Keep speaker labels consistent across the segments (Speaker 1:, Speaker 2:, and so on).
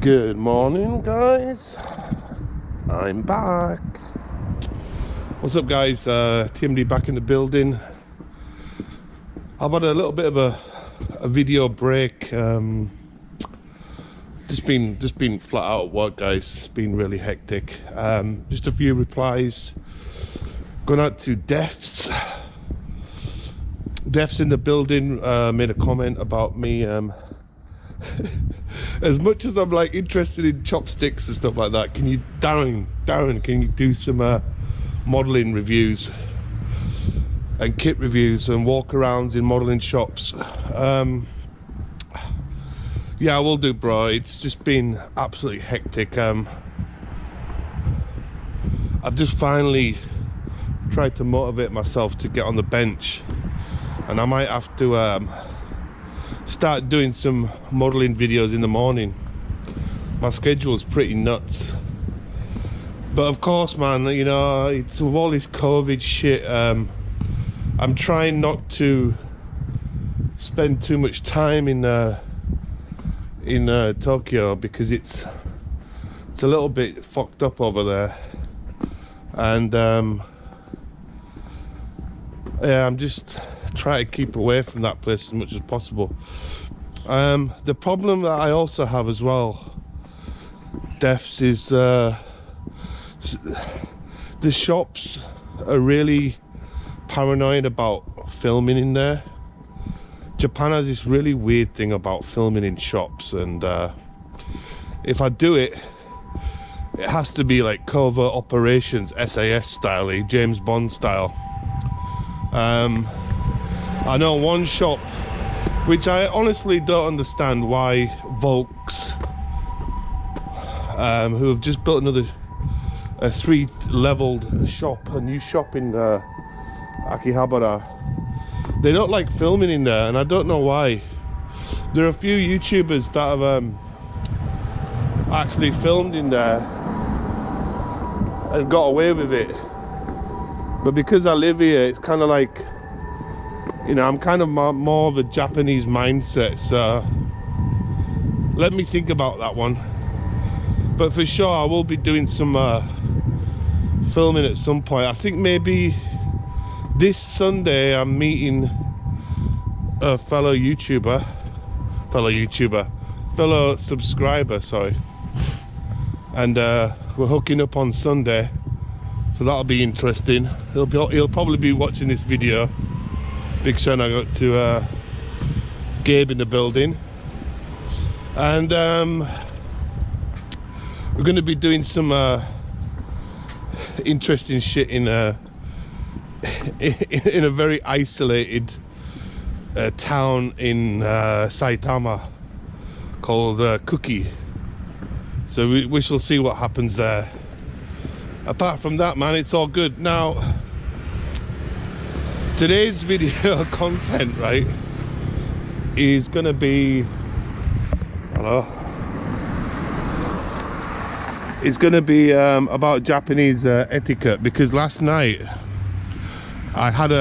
Speaker 1: Good morning, guys. I'm back. What's up, guys? TMD back in the building. I've had a little bit of a video break. Just been flat out at work, guys. It's been really hectic. Just a few replies going out to Defs. Defs in the building made a comment about me. As much as I'm like interested in chopsticks and stuff like that, can you, Darren, can you do some modeling reviews and kit reviews and walk-arounds in modeling shops? Yeah, I will do, bro. It's just been absolutely hectic. I've just finally tried to motivate myself to get on the bench, and I might have to start doing some modeling videos in the morning. My schedule's pretty nuts, but of course, man, you know, it's with all this COVID shit. I'm trying not to spend too much time in Tokyo, because it's a little bit fucked up over there, and yeah, I'm just trying to keep away from that place as much as possible. The problem that I also have as well, Defs, is the shops are really paranoid about filming in there. Japan has this really weird thing about filming in shops, and if I do it, it has to be like covert operations, SAS style, James Bond style. I know one shop, which I honestly don't understand why Volks, who have just built a 3-leveled shop, a new shop in Akihabara, they don't like filming in there, and I don't know why. There are a few YouTubers that have actually filmed in there and got away with it, but because I live here, it's kind of like, you know, I'm kind of more of a Japanese mindset, so let me think about that one. But for sure, I will be doing some filming at some point. I think maybe this Sunday I'm meeting a fellow subscriber, sorry, and we're hooking up on Sunday, so that'll be interesting. He'll probably be watching this video. Big shout out to Gabe in the building, and we're going to be doing some interesting shit in a very isolated town in Saitama called Kuki. So we shall see what happens there. Apart from that, man, it's all good. Now, today's video content, right, is gonna be, it's gonna be about Japanese etiquette, because last night I had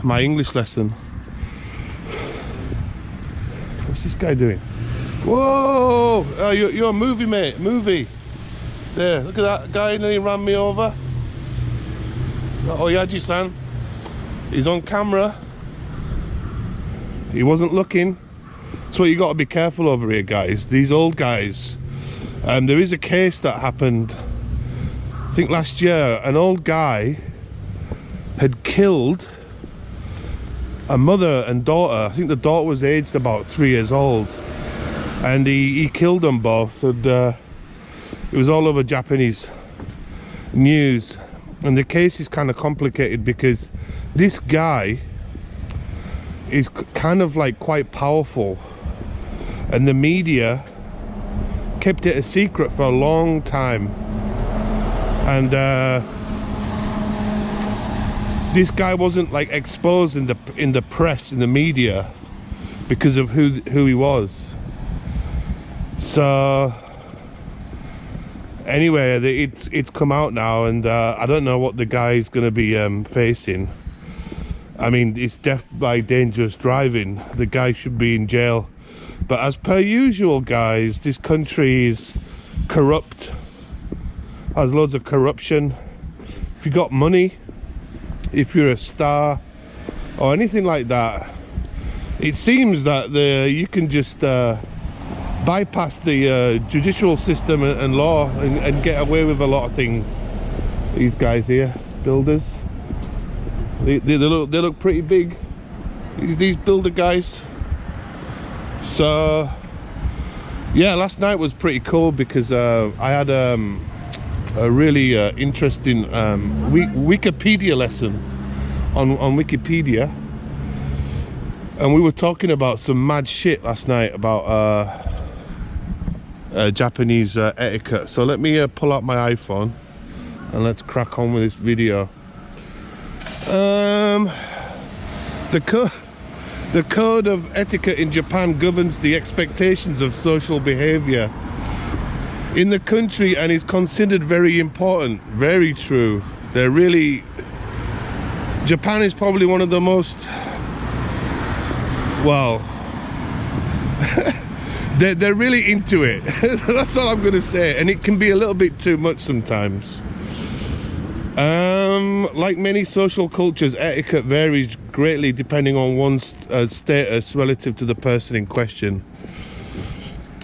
Speaker 1: my English lesson. What's this guy doing? Whoa! Oh, you're a movie, mate. Movie. There, look at that guy, and then he ran me over. Oyaji-san. He's on camera. He wasn't looking. So you got to be careful over here, guys. These old guys. There is a case that happened, I think last year. An old guy had killed a mother and daughter. I think the daughter was aged about 3 years old, and he killed them both. And it was all over Japanese news. And the case is kind of complicated because this guy is kind of like quite powerful, and the media kept it a secret for a long time. And this guy wasn't like exposed in the press, in the media, because of who he was. So anyway, it's come out now, and I don't know what the guy's going to be facing. I mean, it's death by dangerous driving. The guy should be in jail But as per usual, guys, this country is corrupt, has loads of corruption. If you got money, if you're a star or anything like that, it seems that you can just bypass the judicial system and law and get away with a lot of things. These guys here, builders, they look pretty big, these builder guys. So yeah, last night was pretty cool because I had a really interesting Wikipedia lesson on Wikipedia, and we were talking about some mad shit last night about Japanese etiquette. So let me pull out my iPhone and let's crack on with this video. The code of etiquette in Japan governs the expectations of social behavior in the country and is considered very important. Very true. Japan is probably one of the most, well, they're really into it. That's all I'm gonna say, and it can be a little bit too much sometimes. Like many social cultures, etiquette varies greatly depending on one's status relative to the person in question.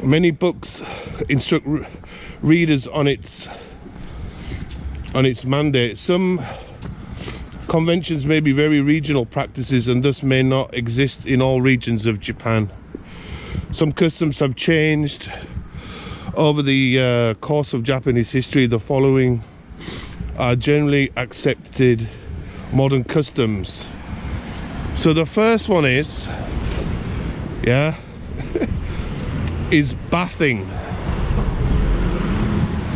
Speaker 1: Many books instruct readers on its mandate. Some conventions may be very regional practices and thus may not exist in all regions of Japan. Some customs have changed over the course of Japanese history. The following are generally accepted modern customs. So the first one is, is bathing.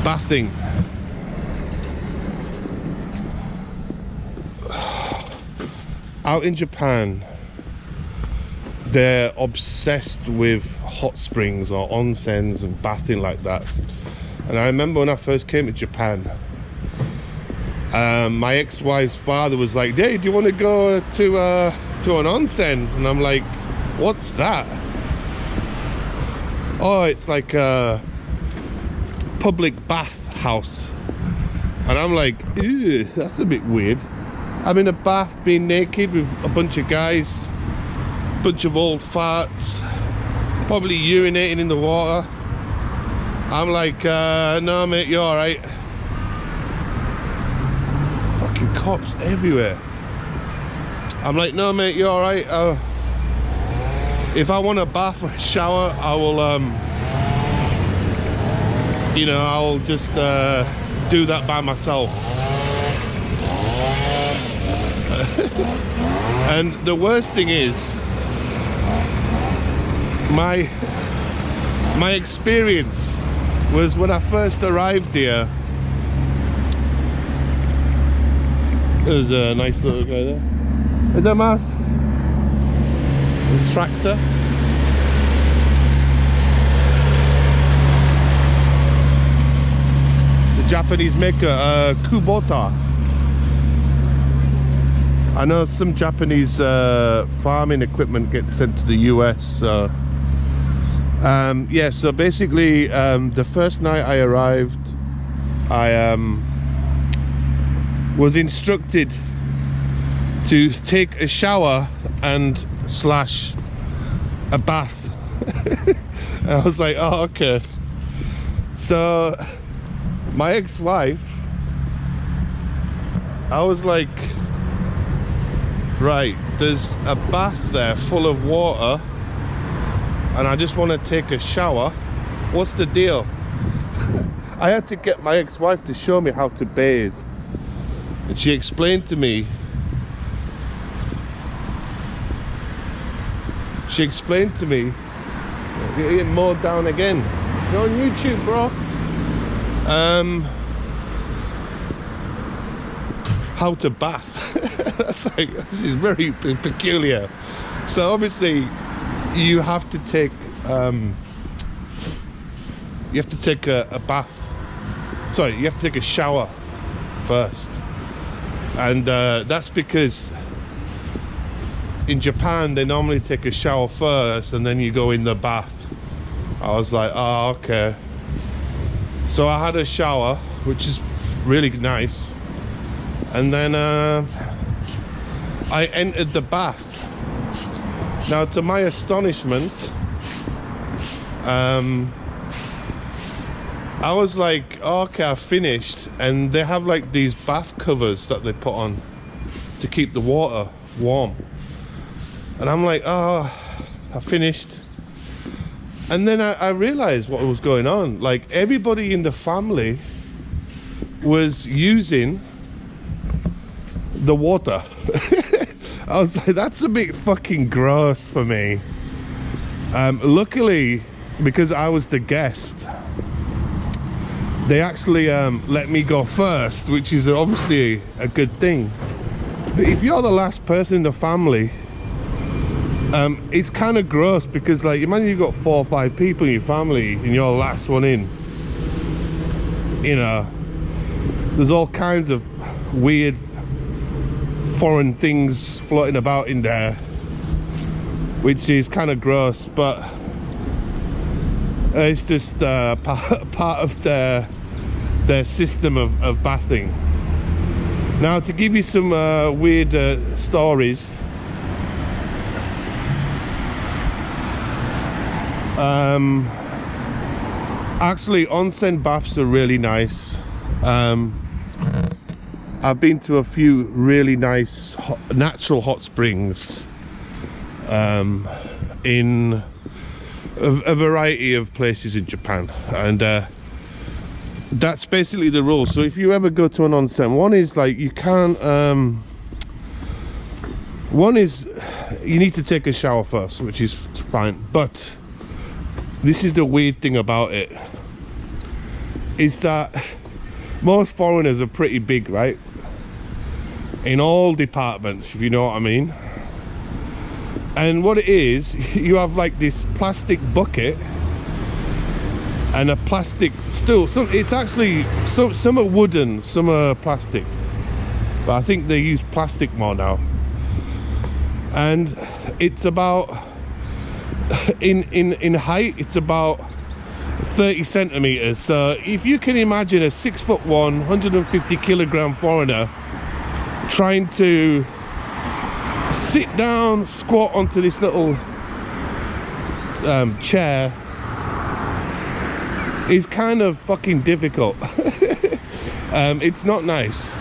Speaker 1: Bathing. Out in Japan, they're obsessed with hot springs or onsens and bathing like that. And I remember when I first came to Japan, my ex-wife's father was like, "Hey, do you want to go to an onsen?" And I'm like, "What's that?" "Oh, it's like a public bath house." And I'm like, "Ew, that's a bit weird. I'm in a bath being naked with a bunch of guys, bunch of old farts, probably urinating in the water." I'm like, "No mate, you're alright." Fucking cops everywhere. I'm like, "No mate, you're alright. If I want a bath or a shower, I will I'll just do that by myself." And the worst thing is, my experience was when I first arrived here. There's a nice little guy there. Is that Mas? A tractor. It's a Japanese maker, Kubota. I know some Japanese farming equipment gets sent to the US. Yeah, so basically the first night I arrived, I was instructed to take a shower and slash a bath. And I was like, "Oh, okay." So my ex-wife, I was like, "Right, there's a bath there full of water and I just want to take a shower. What's the deal?" I had to get my ex-wife to show me how to bathe, and she explained to me, you're getting mowed down again. You're on YouTube, bro. How to bath. That's like, this is very peculiar. So obviously you have to take a bath. Sorry, you have to take a shower first, and that's because in Japan they normally take a shower first and then you go in the bath. I was like, oh, okay. So I had a shower, which is really nice, and then I entered the bath. Now, to my astonishment, I was like, oh, okay, I've finished. And they have like these bath covers that they put on to keep the water warm. And I'm like, oh, I finished. And then I realized what was going on. Like, everybody in the family was using the water. I was like, that's a bit fucking gross for me. Luckily, because I was the guest, they actually let me go first, which is obviously a good thing. But if you're the last person in the family, it's kind of gross, because like, imagine you've got 4 or 5 people in your family and you're the last one in. You know, there's all kinds of weird foreign things floating about in there, which is kind of gross, but it's just part of their system of bathing. Now, to give you some weird stories, actually onsen baths are really nice. I've been to a few really nice natural hot springs in a variety of places in Japan, and that's basically the rule. So if you ever go to an onsen, one is like, you can't one is you need to take a shower first, which is fine, but this is the weird thing about it, is that most foreigners are pretty big, right? In all departments, if you know what I mean. And what it is, you have like this plastic bucket and a plastic stool. So it's actually, some are wooden, some are plastic, but I think they use plastic more now. And it's about, in height, it's about 30 centimeters. So if you can imagine a 6'1", 150 kilogram foreigner trying to sit down, squat onto this little chair, is kind of fucking difficult. It's not nice.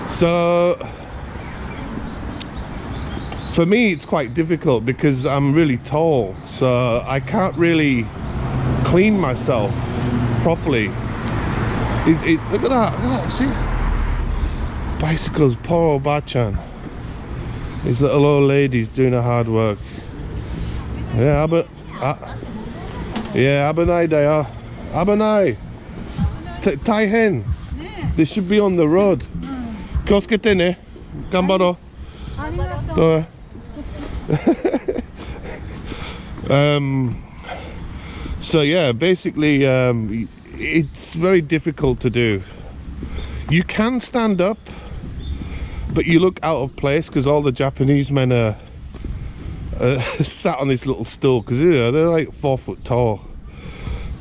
Speaker 1: So for me, it's quite difficult because I'm really tall, so I can't really clean myself properly. Look at that, see? Bicycles, poor old Bachan. These little old ladies doing the hard work. Yeah, Abanai there. Abanai. Tai hen. They should be on the road. Koskete ne. Gambaro. So yeah, basically it's very difficult to do. You can stand up, but you look out of place because all the Japanese men are sat on this little stool, because you know, they're like 4 foot tall.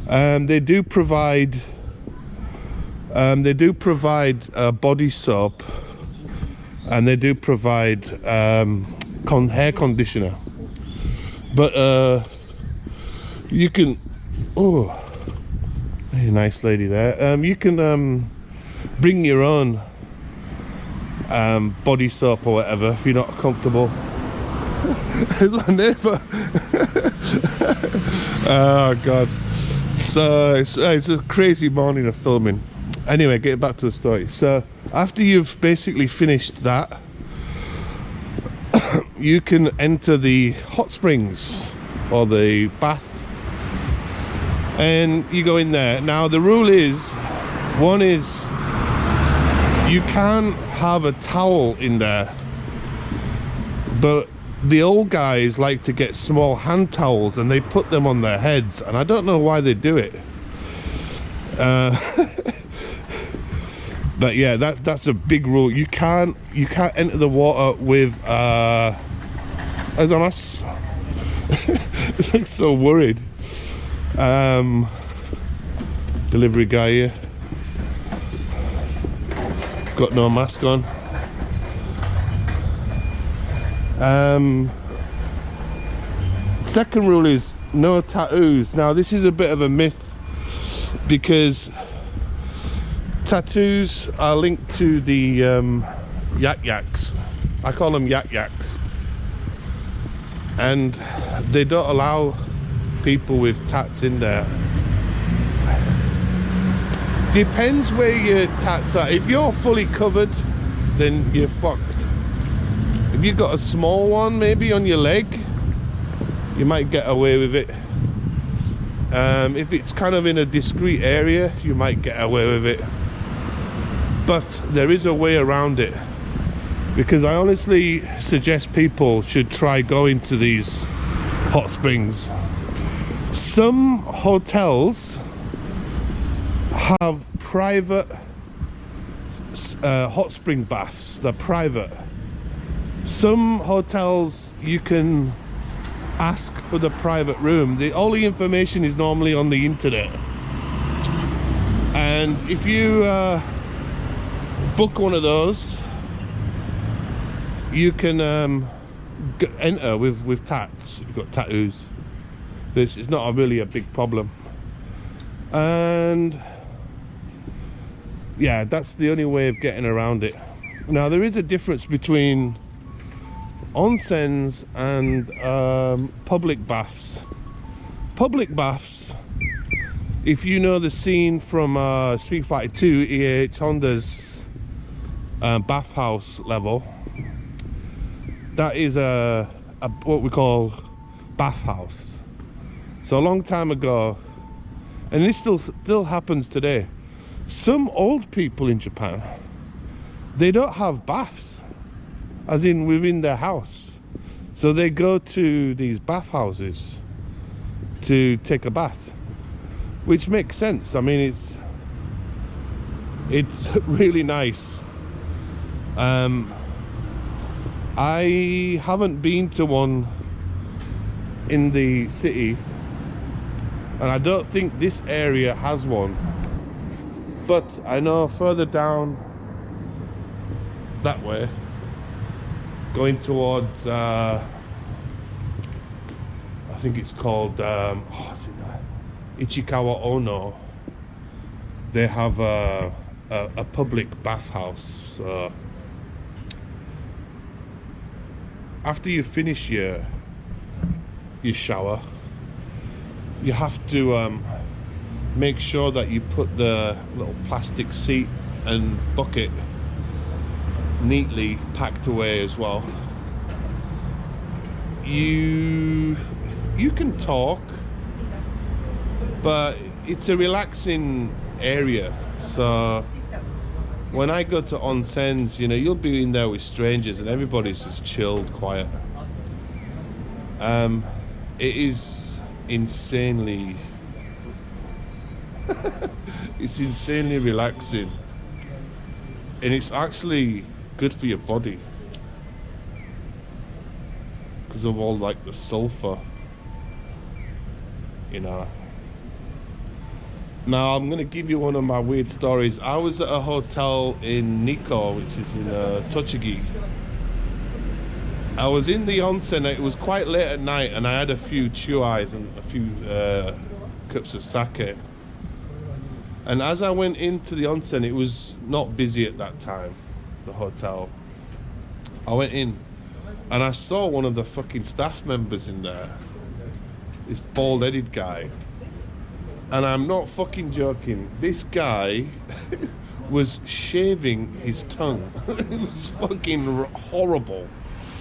Speaker 1: They do provide body soap, and they do provide hair conditioner, but you can, oh, very nice lady there. You can bring your own body soap or whatever if you're not comfortable. There's my neighbour. Oh god. So it's a crazy morning of filming. Anyway, getting back to the story. So after you've basically finished that, you can enter the hot springs or the bath, and you go in there. Now the rule is, one is you can't have a towel in there, but the old guys like to get small hand towels and they put them on their heads, and I don't know why they do it. But yeah, that's a big rule. You can't enter the water with as I'm looks so worried. Delivery guy here, got no mask on. Second rule is no tattoos. Now this is a bit of a myth, because tattoos are linked to the yak yaks. I call them yak yaks, and they don't allow people with tats in there. Depends where your tats are. If you're fully covered, then you're fucked. If you've got a small one, maybe on your leg, you might get away with it. If it's kind of in a discreet area, you might get away with it. But there is a way around it, because I honestly suggest people should try going to these hot springs. Some hotels have private hot spring baths. They're private. Some hotels you can ask for the private room. All the information is normally on the internet, and if you book one of those, you can enter with tats if you've got tattoos. It's not really a big problem. And yeah, that's the only way of getting around it. Now there is a difference between onsens and public baths. Public baths, if you know the scene from Street Fighter 2, EH Honda's bathhouse level, that is a what we call bathhouse. So a long time ago, and this still happens today, some old people in Japan, they don't have baths, as in within their house. So they go to these bathhouses to take a bath, which makes sense. I mean, it's really nice. I haven't been to one in the city, and I don't think this area has one, but I know further down that way, going towards I think it's called Ichikawa Ono, they have a public bathhouse. So after you finish your shower, you have to make sure that you put the little plastic seat and bucket neatly packed away as well. You can talk, but it's a relaxing area. So when I go to onsens, you know, you'll be in there with strangers and everybody's just chilled, quiet. It is insanely it's insanely relaxing, and it's actually good for your body because of all like the sulfur, you know. Now I'm gonna give you one of my weird stories. I was at a hotel in Nikko, which is in Tochigi. I was in the onsen. It was quite late at night, and I had a few chuais and a few cups of sake. And as I went into the onsen, it was not busy at that time, the hotel. I went in, and I saw one of the fucking staff members in there, this bald-headed guy. And I'm not fucking joking. This guy was shaving his tongue. It was fucking horrible.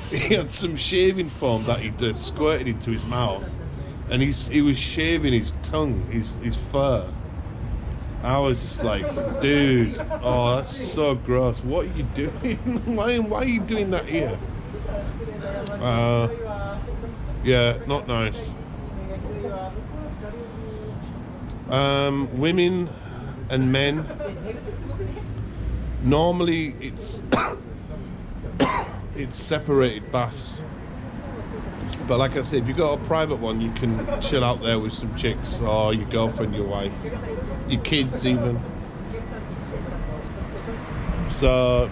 Speaker 1: He had some shaving foam that he squirted into his mouth, and he was shaving his tongue, his fur. I was just like, dude, oh, that's so gross. What are you doing? Why are you doing that here? Yeah, not nice. Women and men, normally it's it's separated baths. But like I said, if you got a private one, you can chill out there with some chicks, or your girlfriend, your wife, your kids even. So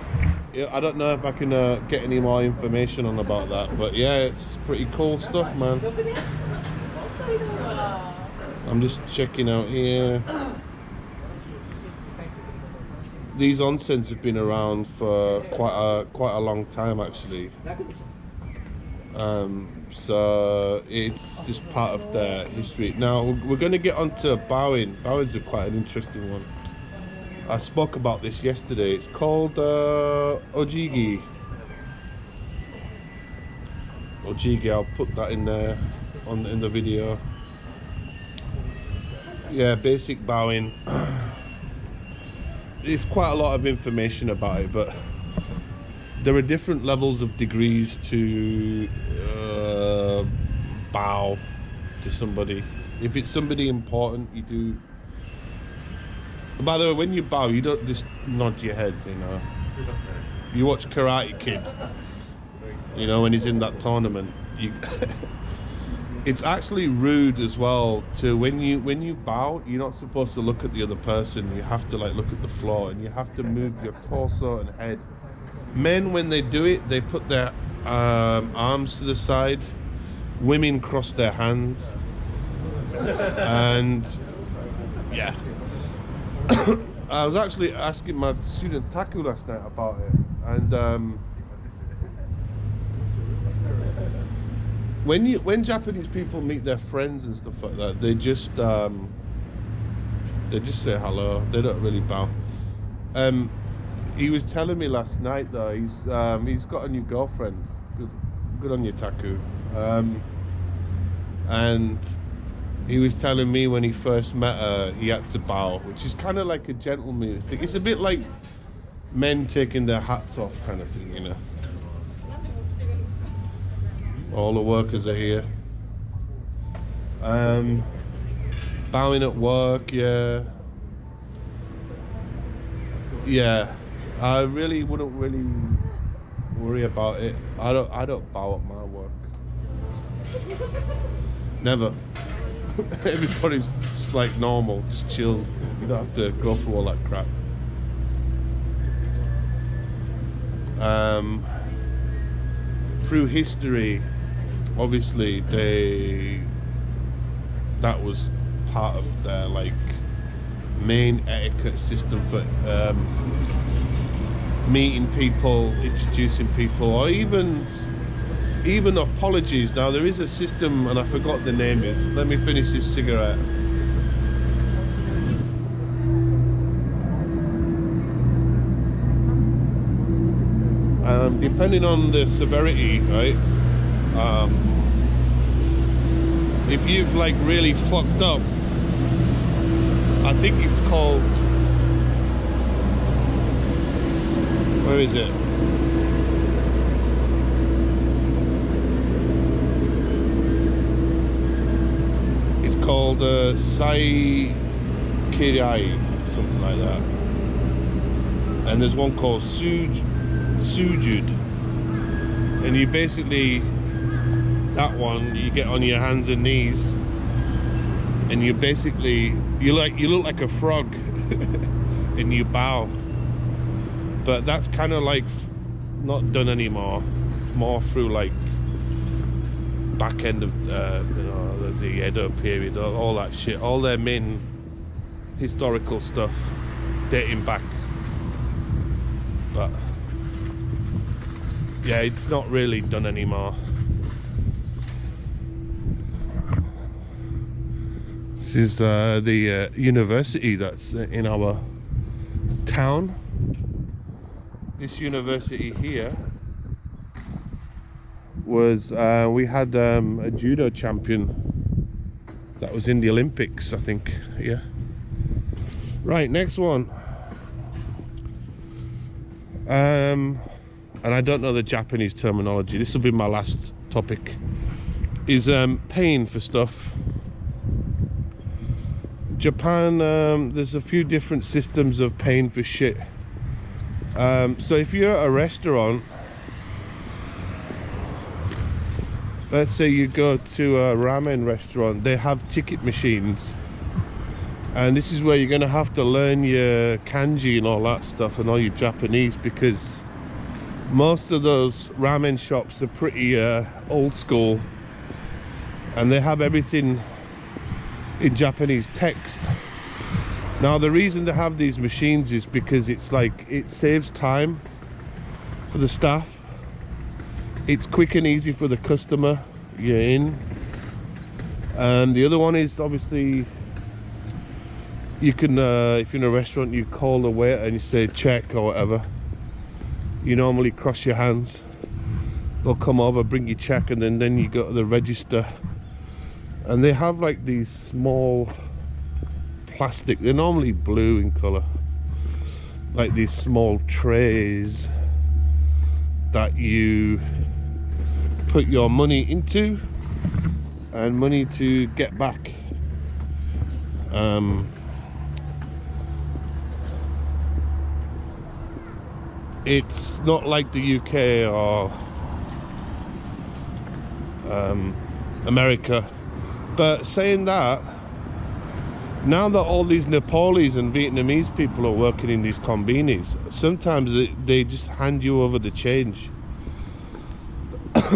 Speaker 1: yeah, I don't know if I can get any more information on about that, but yeah, it's pretty cool stuff, man. I'm just checking out here. These onsens have been around for quite a long time, actually. So it's just part of their history. Now we're going to get onto bowing. Bowing's quite an interesting one. I spoke about this yesterday. It's called Ojigi. Ojigi. I'll put that in there in the video. Yeah, basic bowing. There's quite a lot of information about it, but there are different levels of degrees to bow to somebody. If it's somebody important, you do. By the way, when you bow, you don't just nod your head, you know. You watch Karate Kid, you know, when he's in that tournament. It's actually rude as well to when you bow, you're not supposed to look at the other person. You have to like look at the floor, and you have to move your torso and head. Men, when they do it, they put their arms to the side. Women cross their hands, and yeah. I was actually asking my student Taku last night about it, and when Japanese people meet their friends and stuff like that, they just say hello. They don't really bow. He was telling me last night though, he's got a new girlfriend. Good on you, Taku. And he was telling me when he first met her, he had to bow, which is kind of like a gentleman thing. It's a bit like men taking their hats off kind of thing, you know. All the workers are here. Bowing at work, yeah. I really wouldn't really worry about it. I don't bow at my work. Never. Everybody's just like normal, just chill. You don't have to go through all that crap. Through history, obviously that was part of their like main etiquette system for meeting people, introducing people, or even apologies. Now there is a system, and I forgot the name is. Let me finish this cigarette. Depending on the severity, right? If you've like really fucked up, I think it's called, where is it? It's called Sai Kirai, something like that. And there's one called Sujud. And you basically, that one, you get on your hands and knees, and you basically, you look like a frog, and you bow. But that's kind of like not done anymore. More through like back end of you know, the Edo period, all that shit, all their main historical stuff dating back. But yeah, it's not really done anymore. This is the university that's in our town. This university here was, we had a judo champion that was in the Olympics, I think. Yeah. Right, next one. And I don't know the Japanese terminology. This will be my last topic. Is paying for stuff. Japan, there's a few different systems of paying for shit. So if you're at a restaurant, let's say you go to a ramen restaurant, they have ticket machines, and this is where you're going to have to learn your kanji and all that stuff and all your Japanese, because most of those ramen shops are pretty old school, and they have everything in Japanese text. Now the reason they have these machines is because it's like, it saves time for the staff, it's quick and easy for the customer, you're in. And the other one is obviously you can if you're in a restaurant, you call the waiter and you say check or whatever, you normally cross your hands, they'll come over, bring you check, and then you go to the register. And they have like these small plastic, they're normally blue in color, like these small trays that you put your money into and money to get back. It's not like the UK or America. But saying that, now that all these Nepalese and Vietnamese people are working in these combinis, sometimes they just hand you over the change,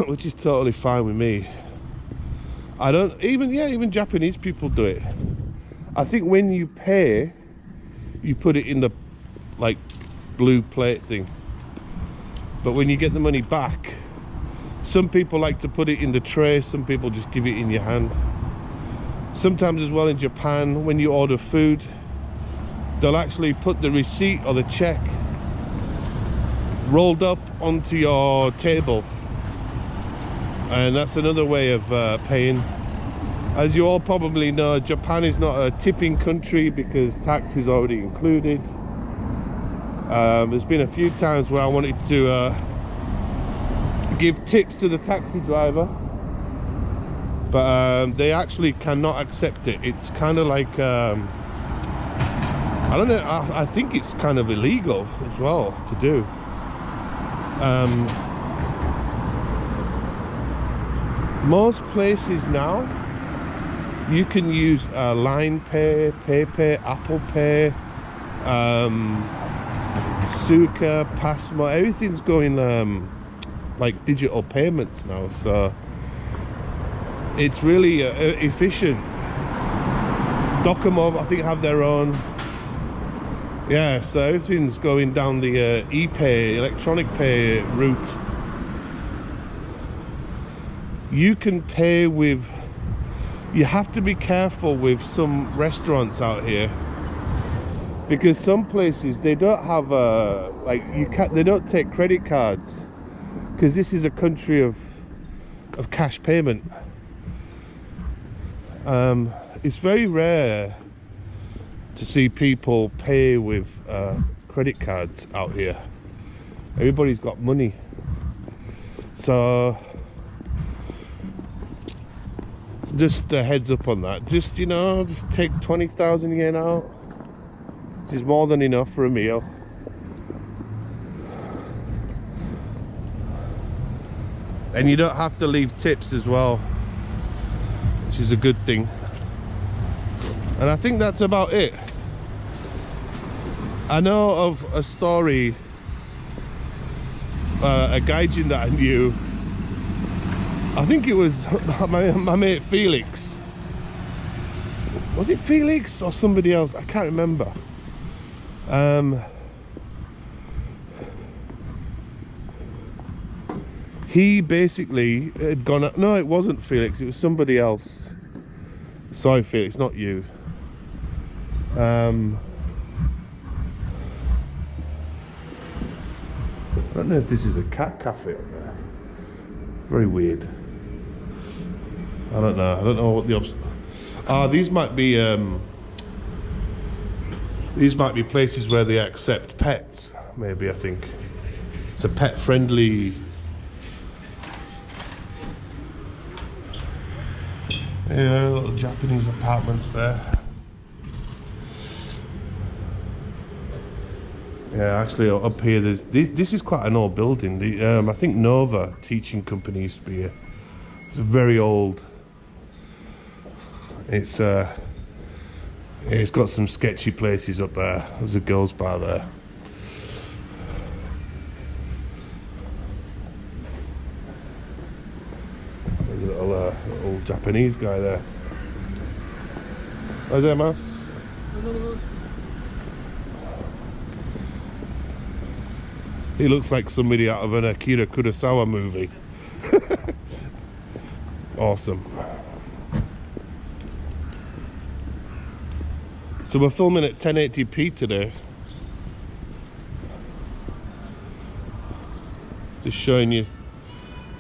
Speaker 1: which is totally fine with me. I don't even Japanese people do it. I think when you pay, you put it in the like blue plate thing, but when you get the money back, some people like to put it in the tray, some people just give it in your hand. Sometimes as well in Japan, when you order food, they'll actually put the receipt or the check rolled up onto your table, and that's another way of paying. As you all probably know, Japan is not a tipping country because tax is already included. There's been a few times where I wanted to give tips to the taxi driver, but they actually cannot accept it. It's kind of like I don't know, I think it's kind of illegal as well to do. Most places now you can use Line Pay, PayPay, Apple Pay, Suica, Passmo, everything's going like digital payments now, so it's really efficient. Docomo, I think, have their own. Yeah, so everything's going down the e-pay, electronic pay route. You can pay with, you have to be careful with some restaurants out here, because some places they don't have like they don't take credit cards, because this is a country of cash payment. It's very rare to see people pay with credit cards out here. Everybody's got money, so just a heads up on that. Just, you know, just take 20,000 yen out, which is more than enough for a meal. And you don't have to leave tips as well, which is a good thing. And I think that's about it. I know of a story, a gaijin that I knew, I think it was my mate Felix. Was it Felix or somebody else? I can't remember. He basically had gone, no, it wasn't Felix, it was somebody else. Sorry Felix, not you. I don't know if this is a cat cafe up there. Very weird. I don't know what the these might be places where they accept pets, maybe. I think it's a pet friendly. Yeah, little Japanese apartments there. Yeah, actually up here there's this is quite an old building. I think Nova teaching company used to be here. It's very old. It's got some sketchy places up there. There's a girls' bar there. There's a little Japanese guy there. Gozaimasu. He looks like somebody out of an Akira Kurosawa movie. Awesome. So we're filming at 1080p today. Just showing you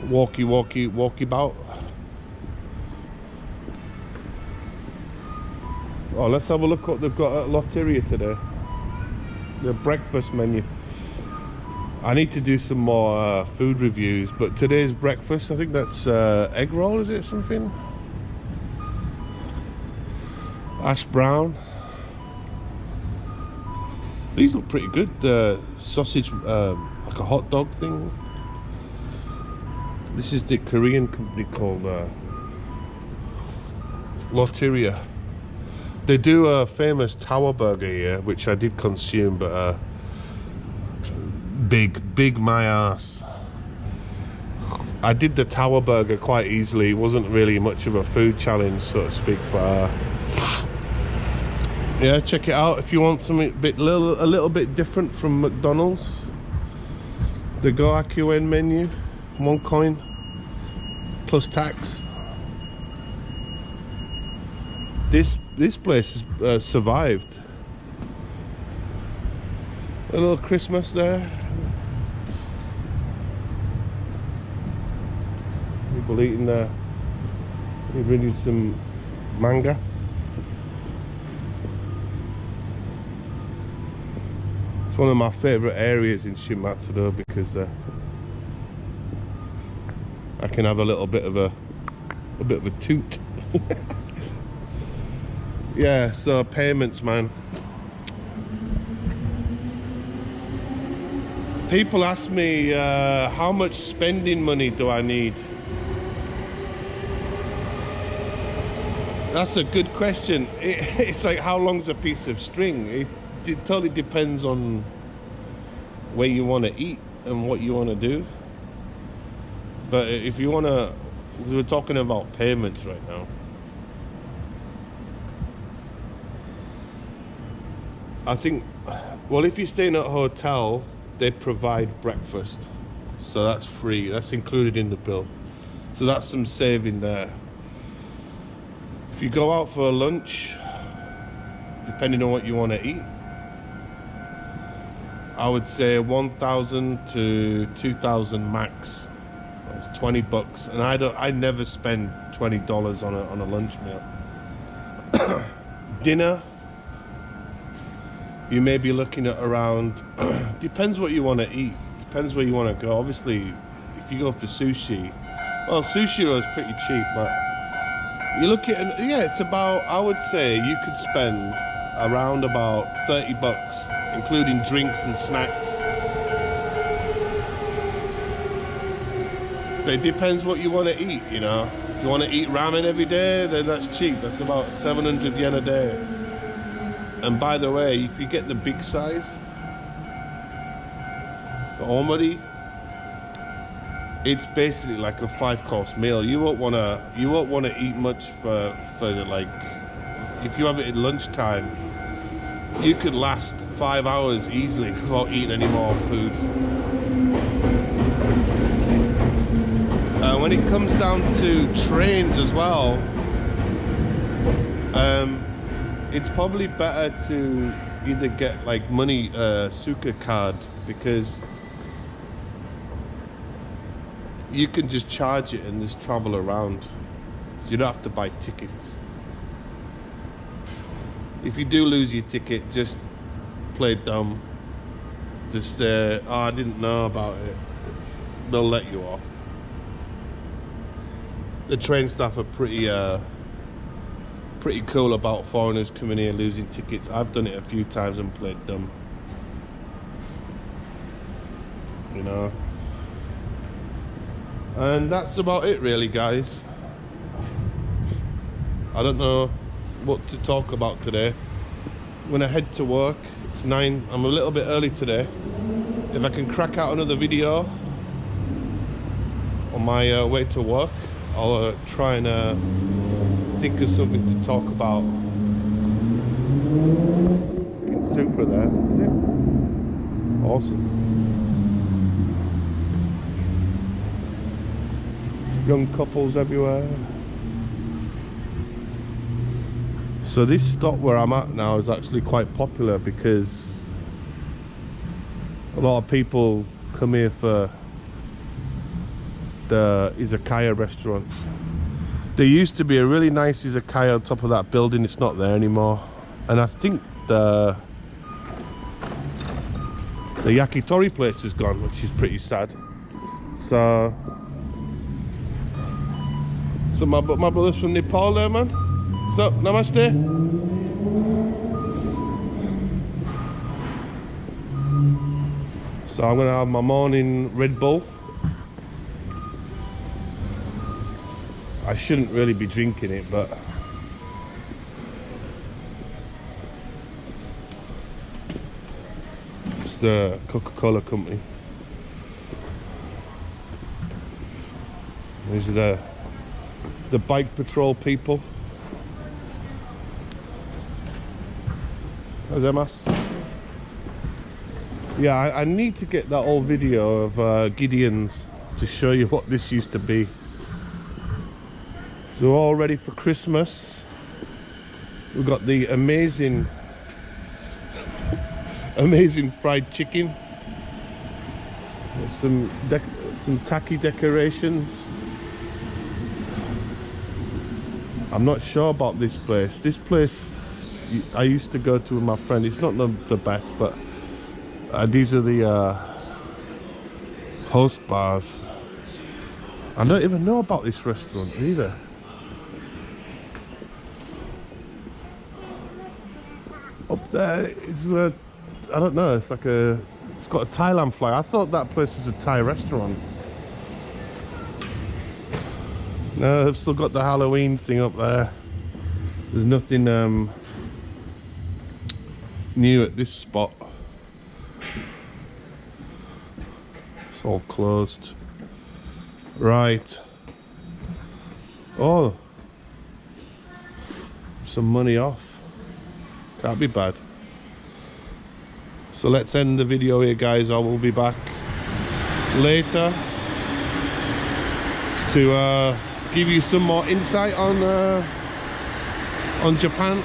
Speaker 1: walkie about. Oh, let's have a look what they've got at Lotteria today. The breakfast menu. I need to do some more food reviews, but today's breakfast, I think that's egg roll, is it something? Hash brown. These look pretty good. Sausage, like a hot dog thing. This is the Korean company called Lotteria. They do a famous tower burger here, which I did consume, but big my ass. I did the tower burger quite easily. It wasn't really much of a food challenge, so to speak, but yeah, check it out if you want something a little bit different from McDonald's. The Goakuen menu, 1 coin plus tax. This place has survived. A little Christmas there. People eating there. Reading some manga. It's one of my favourite areas in Shimatsu because I can have a little bit of a toot. Yeah, so payments, man. People ask me how much spending money do I need? That's a good question. It's like how long's a piece of string? It totally depends on where you want to eat and what you want to do. But if you want to, we're talking about payments right now. I think, well, if you're staying at a hotel, they provide breakfast, so that's free. That's included in the bill, so that's some saving there. If you go out for a lunch, depending on what you want to eat, I would say 1,000 to 2,000 max. That's 20 bucks, and I never spend $20 on a lunch meal. Dinner, you may be looking at around, depends what you want to eat, depends where you want to go. Obviously, if you go for sushi, well, sushi is pretty cheap, but you look at, yeah, it's about, I would say you could spend around about 30 bucks, including drinks and snacks. But it depends what you want to eat, you know. If you want to eat ramen every day, then that's cheap. That's about 700 yen a day. And by the way, if you get the big size, the omori, it's basically like a 5-course meal. You won't want to eat much for like, if you have it at lunchtime, you could last 5 hours easily without eating any more food. When it comes down to trains as well, it's probably better to either get like money Suica card, because you can just charge it and just travel around. You don't have to buy tickets. If you do lose your ticket, just play dumb. Just say, oh, I didn't know about it. They'll let you off. The train staff are pretty cool about foreigners coming here losing tickets. I've done it a few times and played dumb. You know. And that's about it really, guys. I don't know what to talk about today. I'm gonna head to work. It's 9. I'm a little bit early today. If I can crack out another video on my way to work, I'll try and think of something to talk about. Getting super there. Yeah. Awesome. Young couples everywhere. So this stop where I'm at now is actually quite popular because a lot of people come here for the izakaya restaurants. There used to be a really nice izakaya on top of that building. It's not there anymore, and I think the yakitori place is gone, which is pretty sad. So my brother's from Nepal there, man. So namaste. So I'm gonna have my morning Red Bull. I shouldn't really be drinking it, but it's the Coca-Cola company. These are the bike patrol people. Yeah, I need to get that old video of Gideon's to show you what this used to be. So we're all ready for Christmas. We've got the amazing fried chicken. Some tacky decorations. I'm not sure about this place. This place I used to go to with my friend. It's not the best, but these are the host bars. I don't even know about this restaurant either. Up there is I don't know, it's like it's got a Thailand flag. I thought that place was a Thai restaurant. No, I've still got the Halloween thing up there. There's nothing new at this spot. It's all closed. Right. Oh, some money off. Can't be bad. So let's end the video here, guys. I will be back later to give you some more insight on Japan.